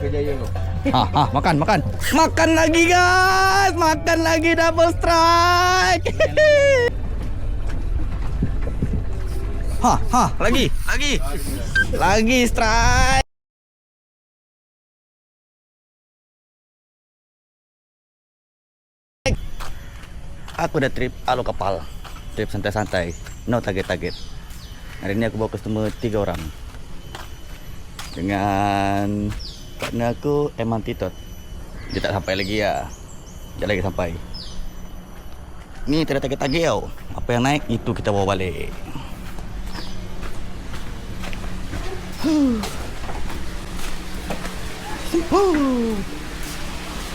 Kejayaan tu. Makan. Makan lagi guys. Makan lagi double strike. Lagi strike. Aku dah trip alo kapal. Trip santai-santai. No target-target. Hari ni aku bawa customer 3 orang. Dengan partner aku Eman Titot. Dia tak sampai lagi lah. Sekejap lagi sampai. Ni tak ada target-target tau. Apa yang naik itu kita bawa balik.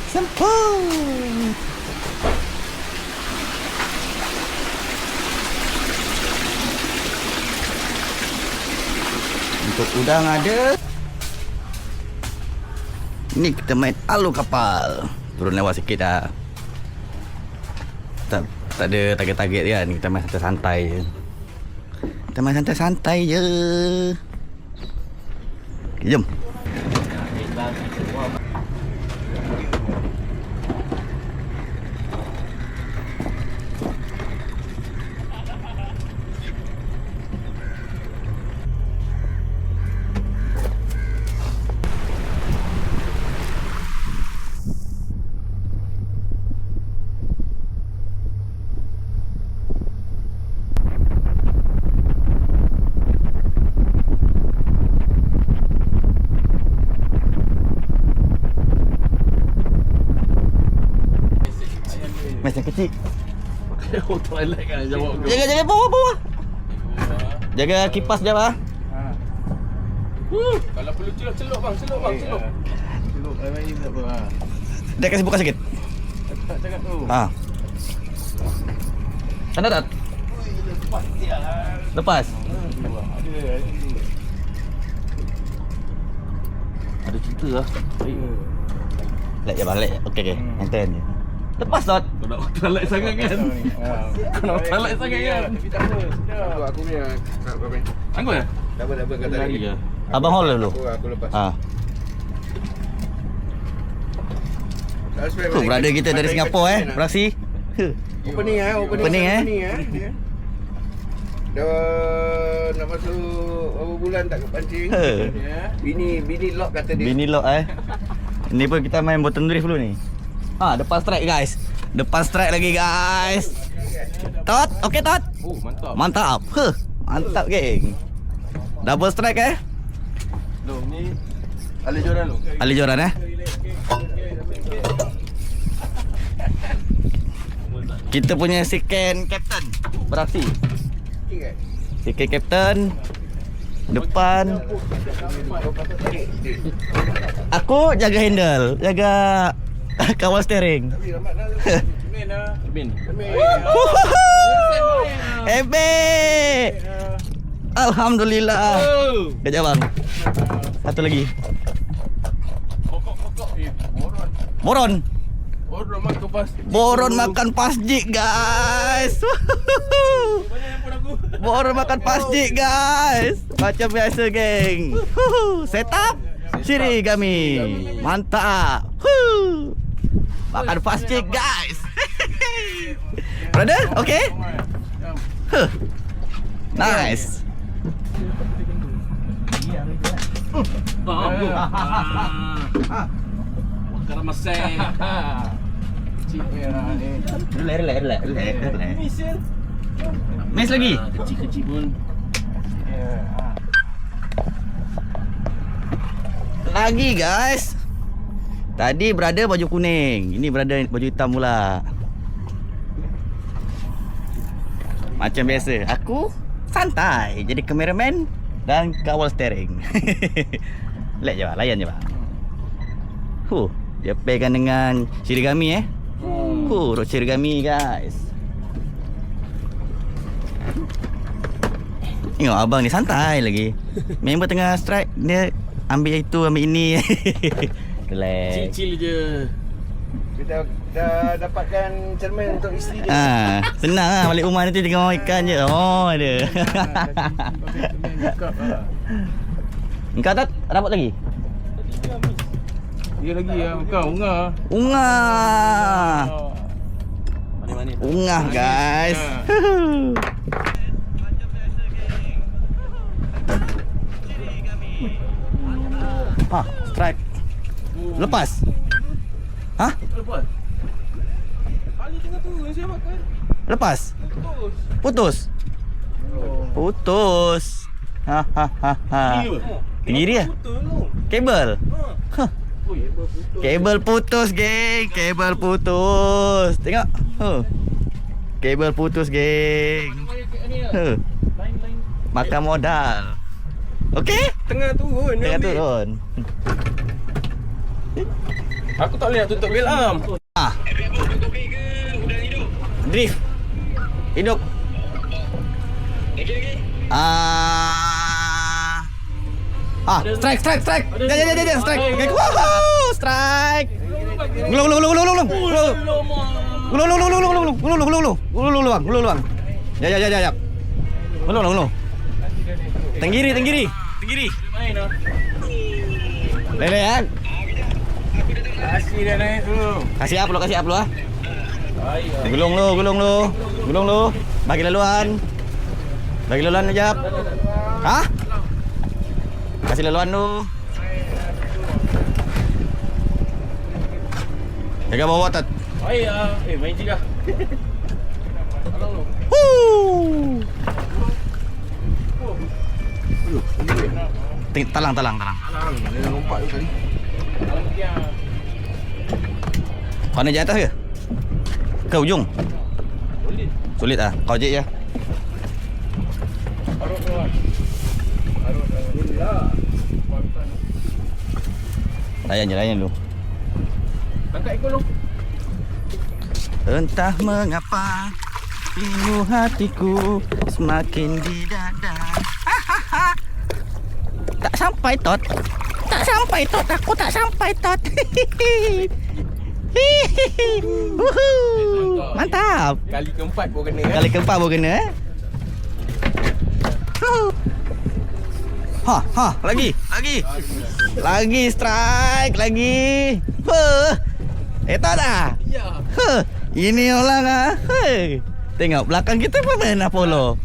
Sempur. Untuk udang ada. Ni kita main alu kapal. Turun lewat sikit dah. Tak ada target-target kan. Kita main santai-santai je. Kita main santai-santai je. Okay, jom. Mes yang kecil. Oh, toilet kan jawab tu. Jaga bawah. Jaga kipas dia bah. Kalau perlu celup bang. Celup. Celup air tak apa. Dia kasih buka sikit. Tak cakap tu. Tanda tak? Lepas. Ada cerita lah. Lek je balik. Okey. Enten je. Lepas tak? Kau nak toilet sangat kan? Kau nak toilet sangat kan? Aku punya nak berapa? Sanggup ya? Tak apa kata lagi. Abang hold dulu. Aku lepas. Tu brother kita dari Singapura beraksi. Opening. Dah nak masuk berapa bulan tak kepancing. Bini lock kata dia. Bini lock Ni pun kita main bottom drift dulu ni. Depan strike guys. Depan strike lagi guys. Tot, okey Tot. Oh, mantap. Mantap. Mantap geng. Double strike Loh, ni Ali Joran lu. Ali Joran Kita punya second captain beraksi. Second captain depan. Aku jaga handle, jaga kawal steering. Bin. Alhamdulillah. Kejap bang. Satu lagi. Boron. Boron makan pasjik guys. Boron makan pasjik guys. Macam biasa geng. Setup Shirigami. Mantap. Makan pasjik guys. Brother, okay? Nice. Karamaseng. Relax. Mes lagi. Kecil-kecil pun. Lagi guys. Tadi brother baju kuning, ini brother baju hitam pula. Macam biasa, aku santai jadi kameraman dan kawal steering. Let je bang, layan je bang. Dia pegang dengan Shirigami road Shirigami guys. Tengok abang ni santai lagi. Member tengah strike, dia ambil itu, ambil ini. Relax. Chill je. Kita dah dapatkan cermin untuk isteri dia. Senang lah balik rumah nanti tengok ikan je. Oh ada. Engkau tak dapat lagi? Dia lagi ya, bukan unga. Ungah. Manis-manis. Ungah guys. Ha, strike. Lepas. Hah? Lepas. Kali tengah tu, saya makan. Lepas. Putus. Putus. Ha ha ha ha. Tinggi dia. Kabel. Huh. Kabel putus, geng. Kabel putus. Tengok. Kabel putus, geng. Makan modal. Okey? Tengah turun. Tengah turun. Aku tak boleh nak tutup gelam. Ah. Drift. Hidup. Strike. Strike. Woohoo, strike. Gulung. Ya. Gulung. Tenggiri. Main lah. Lele ya. Kasih dia naik dulu. Kasih up lu ah. Baik. Gulung lu. Bagi laluan Jap. Hah? Kasih laluan lu. Jaga bawa tat. Baik ah. Main juga. Talang. Dia lompat tu tadi. Kau naik atas ke? Ke ujung? Sulit ah. Kau je. Arut keluar. Layan dulu. Angkat ikut lu. Entah mengapa pilu hatiku semakin di dada. Tak sampai tot. Aku tak sampai tot. Mantap. Kali keempat pun kena. Kali keempat pun kena. Lagi strike lagi. Tak dah. Ya. Ini orang ah. Tengok belakang kita pun main Apollo.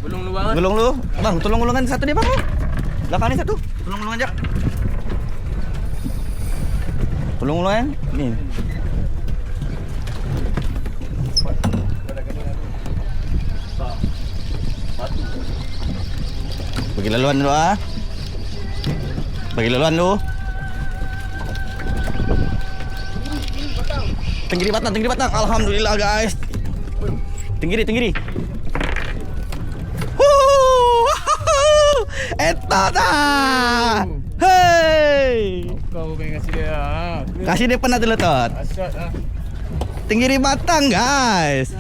Gulung lu. Bang, tolong gulungan satu dia bang. Belakang ni satu. Tolong gulungan jap. Tolong gulungan. Ni. Bagi laluan dulu ah. Tenggiri batang. Alhamdulillah guys. Tenggiri. Eta dah. Hey. Kau pengen kasih dia. Kasih dia pernah terletot. Asyat ah. Tenggiri batang guys.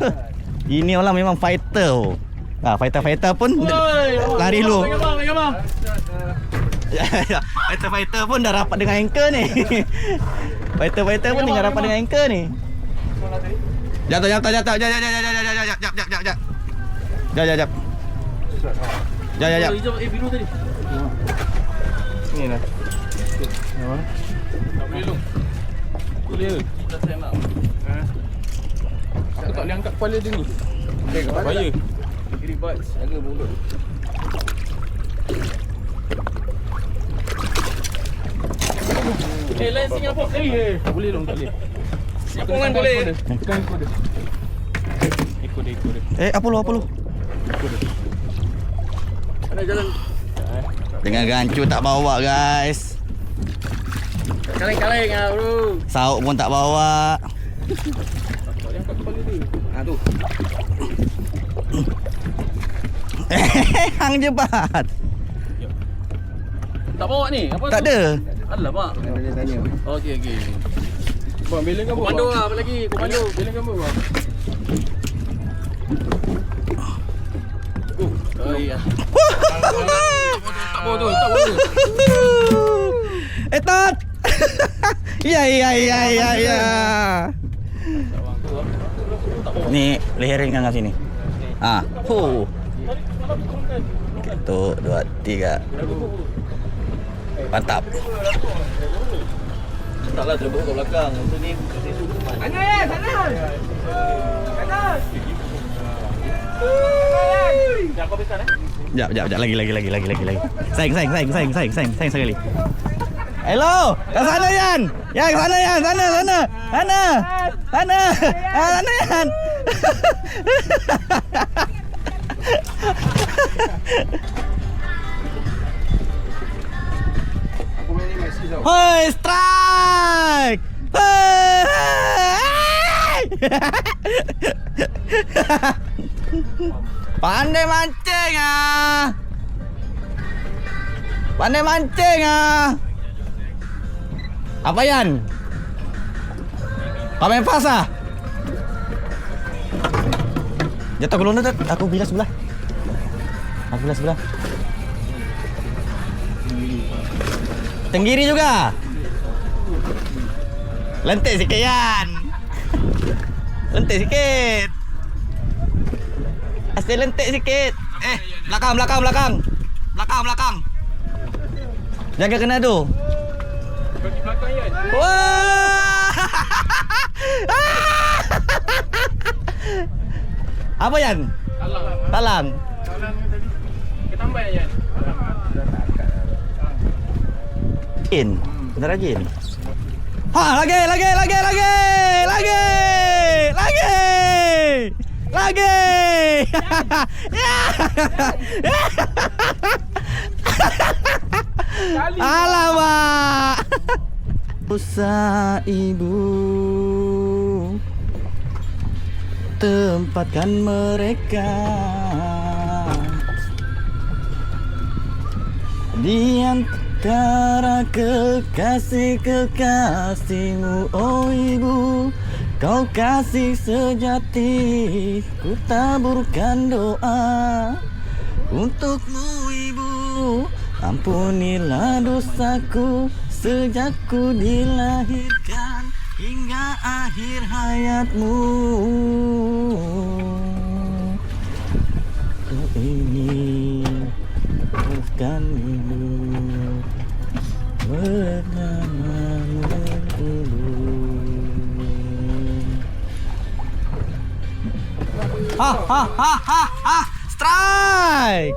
Ini orang memang fighter. Fighter pun lari lu. Pegang bang. Fighter pun dah rapat dengan anchor ni. Fighter pun dah rapat dengan anchor ni. Jatuh. Jap. Biru tadi. Ni lah. Tak boleh lu. Boleh. Dah saya nak. Aku tak boleh angkat kepala dia ni. Bahaya. Kiri buds, jaga mulut. Lain Singapura. Boleh dong, tak boleh. Singapura kan boleh. Ikut dia. Apa lu? Ada jalan. Dengan gancu tak bawa guys. Kaleng ah bro. Sauk pun tak bawa. Tak boleh angkat kepala dia. Tu. Hang jebat. Tak bawa ni? Apa Tak tu? ada. Alamak. Dia tanya. Okey. Bang, bilangkan apa? Komando lah, apa lagi? Komando. Bilangkan apa bang? Oh iya. Tak bawa tu. Tot. Ya. Ni leherin kan kat sini. Hu. 1, 2, 3. Mantap. Taklah terbawa ke belakang. Untuk ni Sana ya, sana. Sana. Dah kau besar Jap, lagi. Sayang sekali. Hello, ke sana Yan. Ya, ke sana Yan, sana. Sana Yan. Aku main ni masih tau. Hoi, strike. Pandai mancing ah. Apa Yan? Kau main pas ah? Jatuh ke lona tak? Aku bilas sebelah. Tenggiri juga. Lentik sikit Yan. Lentik sikit. Asyik lentik sikit. Belakang. Jaga kena tu. Bagi belakang Yan. Wah! Apa Yan? Talang. Kita tambah Yan. In. Bentar lagi ni. Ha, lagi. Alamak. Usaha ibu tempatkan mereka di antara kekasih-kekasihmu, oh ibu, kau kasih sejati, ku taburkan doa untukmu ibu, ampunilah dosaku sejak ku dilahirkan hingga akhir hayatmu. Ku ingin teruskan hidup bersamamu dulu. Ha! Strike!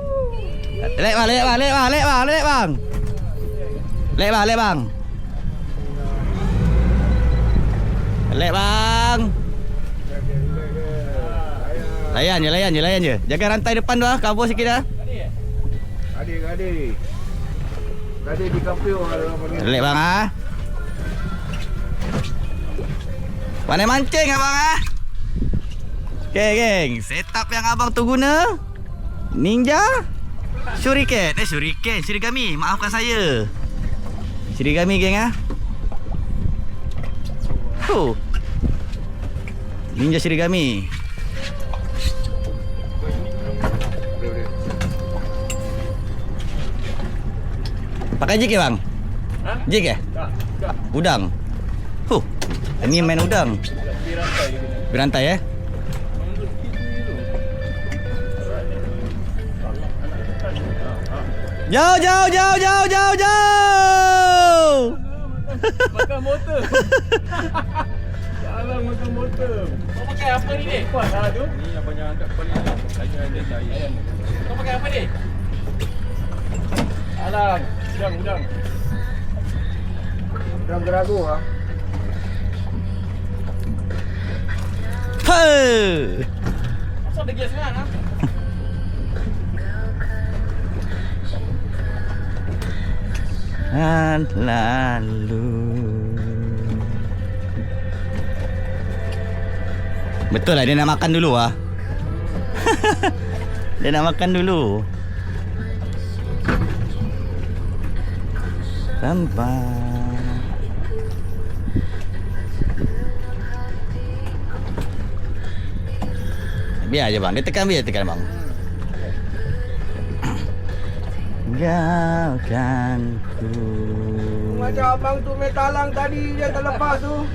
Lek bang. Lek bang. Layan je. Jaga rantai depan tu ah, cover sikit dah. Adik. Tadi di kampung ada orang panggil. Lek bang ah. Pandai mancing abang ah. Okay geng, setup yang abang tu guna Ninja Shurigami, maafkan saya. Shurigami geng ah. Ninja Shurigami. Pakai jig ke bang? Jig ke? Tak. Udang. Ini main udang. Berantai eh? Jauh. Makan motor. Salah makan motor. Kau pakai apa ni dek? Kuat lah tu. Ni yang banyak angkat paling ayam. Kau pakai apa ni? Alah, udang. Udang geragu ah. Asal ada gas kan ah? Lalu betul lah dia nak makan dulu ah. Dia nak makan dulu. Sampai biar aja bang, dia tekan bang. Tinggalkan ku. Macam abang tu main talang tadi dia terlepas tu.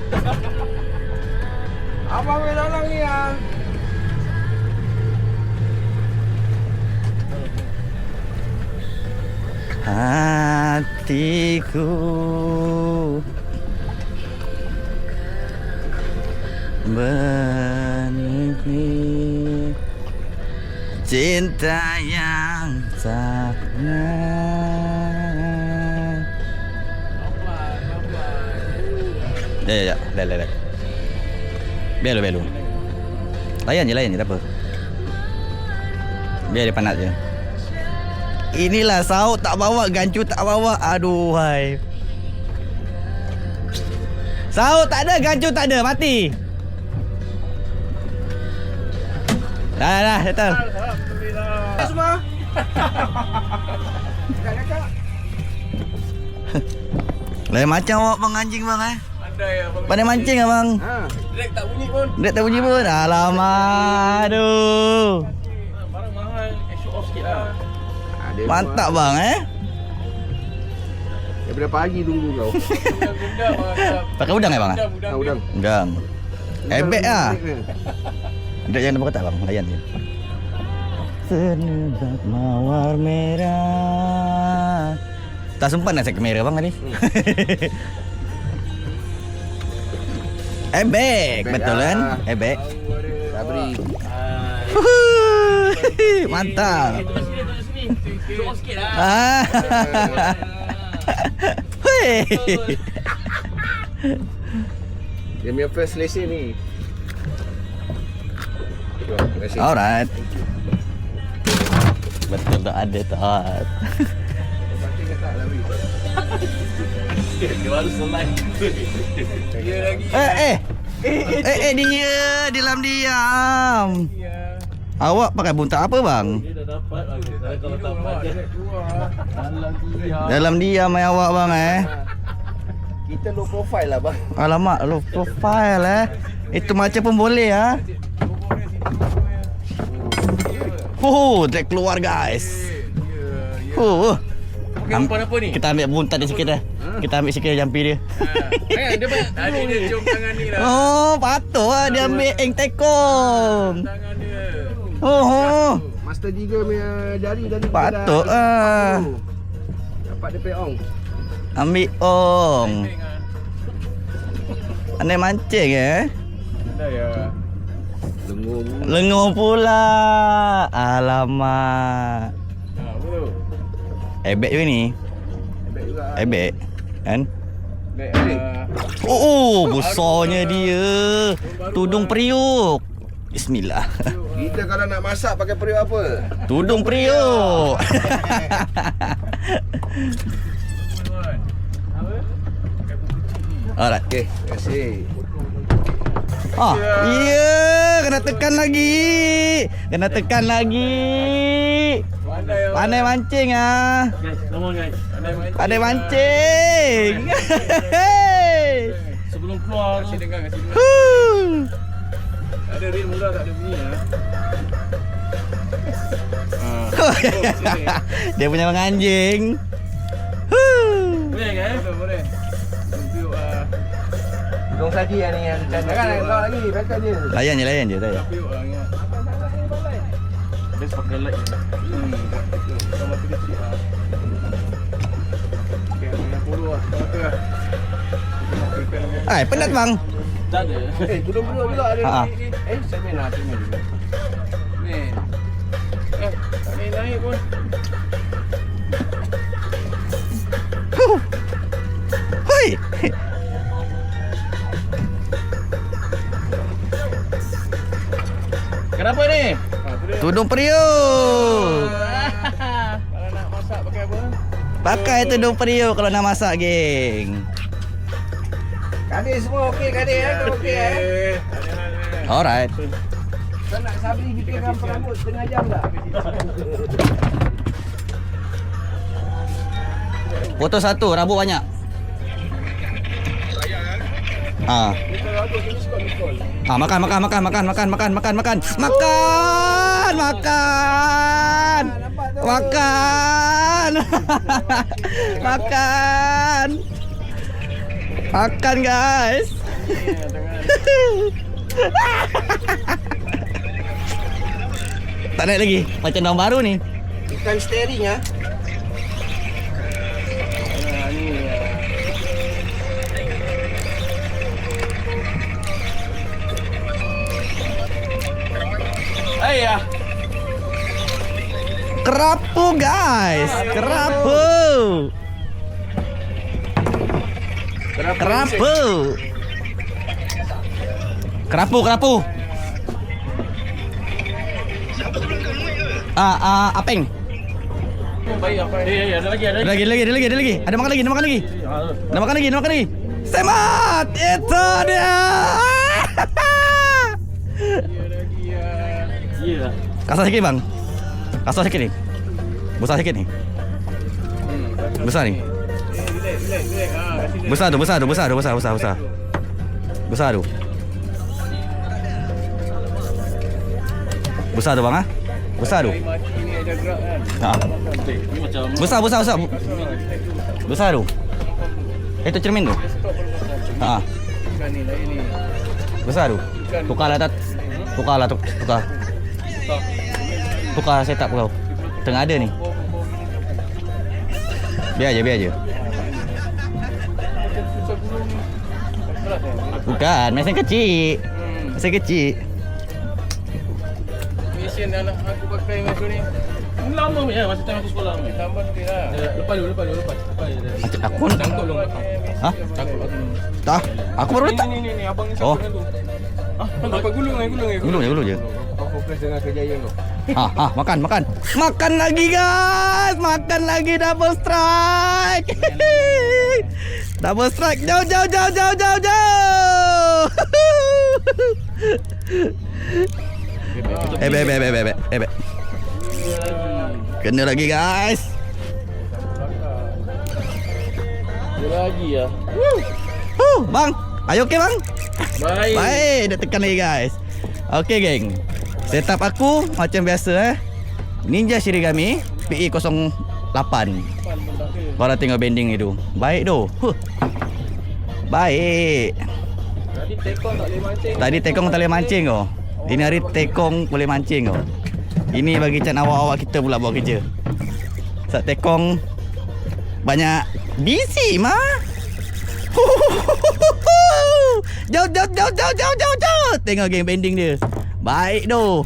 Abang main talang ni ah. hatiku menikmati cinta yang sangat. Ya. Dah. Biar lu. Layan je, tak apa. Biar dia panat je. Inilah sauk tak bawa, gancu tak bawa. Aduh hai. Sauk tak ada, gancu tak ada, mati. Dah, settle. Alhamdulillah. Semua. Lain macam awak bang anjing bang Pandai abang. Pandai mancing abang. Direct tak bunyi pun. Dia tak bunyi pun. Alamak. Aduh. Barang mahal, show off sikit lah. Mantap bang Daripada pagi tunggu kau. Undang Pakai udang bang? Udang. Udang. Ebek lah. Dia jangan nampak tak bang? Layan je. Senebak mawar merah. Tak sempat nak set kamera bang tadi. Ebek. Betul kan? Ebek. Sabri. Mantap. Show off sikit lah. Hei. Dia punya first lesson ni. Terima kasih. Alright. Betul tak ada tak. Pasti kata Sabri. Dia baru selai. Dia lagi. Dia diam. Awak pakai buntak apa bang? Dia dah dapat lagi. Kalau tak bajet keluar. Dalam diam awak bang Kita low profile lah bang. Alamak, low profile Itu macam pun boleh Drag keluar guys. Apa ni? Kita ambil buntat dia sikit dah. Kita ambil sikit jampi dia. Dia tadi dia cium tangan ni lah. Oh, patut lah dia ambil eng tekong. Tangan dia. Master Jiga punya jari tadi. Patut Dapat dia peong. ambil ong. Andai mancing Ada ya. Lengur. Lengur pula. Alamak. Apa tu? Ebek je ni. Baik juga. Ebek kan? Baik. Besarnya dia. Tudung periuk. Bismillah. Kita kalau nak masak pakai periuk apa? Tudung periuk. Alright. Okey, terima kasih. Kena tekan lagi. Kena tekan lagi. Pandai mancing Guys, come on guys. Pandai mancing. Sebelum keluar kasih dengar. Ada reel murah tak ada bunyi Dia punya menganjing. Boleh kan? Boleh. Review Hidung saji yang ni yang jangan kau lagi, belakang dia. Layan je saya. review ingat. Best pakai light. Kalau mati kecil okey, yang puluh mata Penat bang. tak ada. Tudung periuk juga ada. Ha. Semen lah, semen juga. Ni. Tak boleh naik pun. Hoi. Kenapa ni? Tudung periuk. Kalau nak masak pakai apa? Pakai tudung periuk kalau nak masak, geng. Kadir semua okey kadir kau okey Alright. Kau nak Sabri bikinkan perambut setengah jam tak? Foto satu, rambut banyak. Makan. Makan guys. Tak naik lagi. Macam tahun baru ni. Ikan steering guys. Kerapu. Kerapu. Kerapu. Apeng. Baik apa? Ada lagi. Ada lagi. Ada makan lagi. Semat. Itu dia. Iya. Kasar sikit bang. Kasar sikit ni. Besar sikit ni. Besar ni. Besar tu. Besar tu bang ah. Besar tu. Ini ada gerak kan. Macam Besar tu. Itu cermin tu. Bukan ni lain ni. Besar tu. Tukarlah tat. Tukar setup kau. Tengah ada ni. Biar aja. Bukan, mesin kecil. Mesin anak aku pakai macam ni. lama ya masa time aku sekolah. Tambah sikit lah. Lepas dulu. Macam aku Cangkul dulu. Ha? Cangkul aku. Tak. Aku baru letak. Ni abang ni Oh. cangkul dulu. Dapat gulung Gulung je. Kau fokus dengan kejayaan kau. Makan lagi guys. Makan lagi double strike. Double strike. Jauh. Bebek. Kena lagi guys. Dia lagi ya. Bang. Ayo okey bang. Baik. Baik, dah tekan lagi guys. Okey geng. Setup aku macam biasa Ninja Shirigami PE08. Korang tengok bending itu. Baik tu. Baik. Tadi tekong tak boleh mancing. Tadi tekong tak boleh mancing kau. Ini hari tekong boleh mancing kau. Ini bagi can awak-awak kita pula buat kerja. Sebab tekong banyak busy mah. Jauh. Tengok geng bending dia. Baik tu.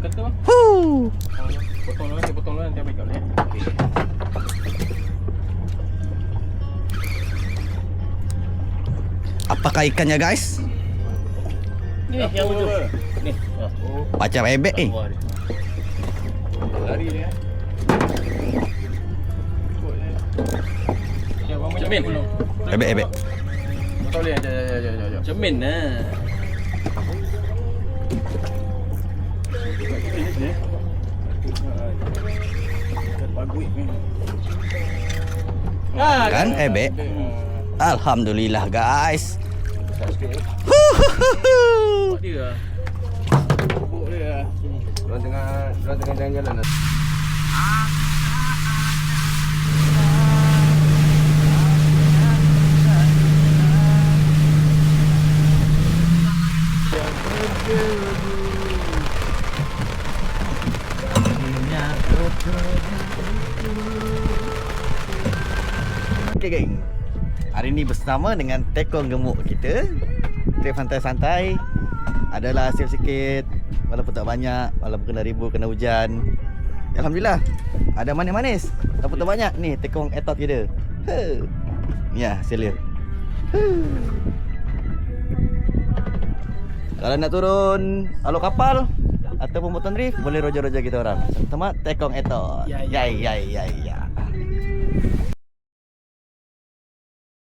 Kata bang. Potong dulu nanti ambil kat boleh. Apakah ikannya guys? Ni yang ujung. Ni. Macam ebek ni. Lari dia. Cermin. Ebek. Tak boleh. Jom. Cermin lah. Kan ebek. Alhamdulillah guys. Buat dia. Bubuk dia. Orang tengah jalan-jalan lah. Okay geng. Hari ni bersama dengan tekong gemuk kita. Trip santai-santai. Adalah hasil sikit. Walaupun tak banyak. Walaupun kena ribu, kena hujan. Alhamdulillah. Ada manis-manis. Walaupun tak banyak. Ni tekong etot kita. Ya hasil dia. Kalau nak turun alur kapal ataupun motor drift, boleh roja-roja kita orang. Sama tekong etot. Ya.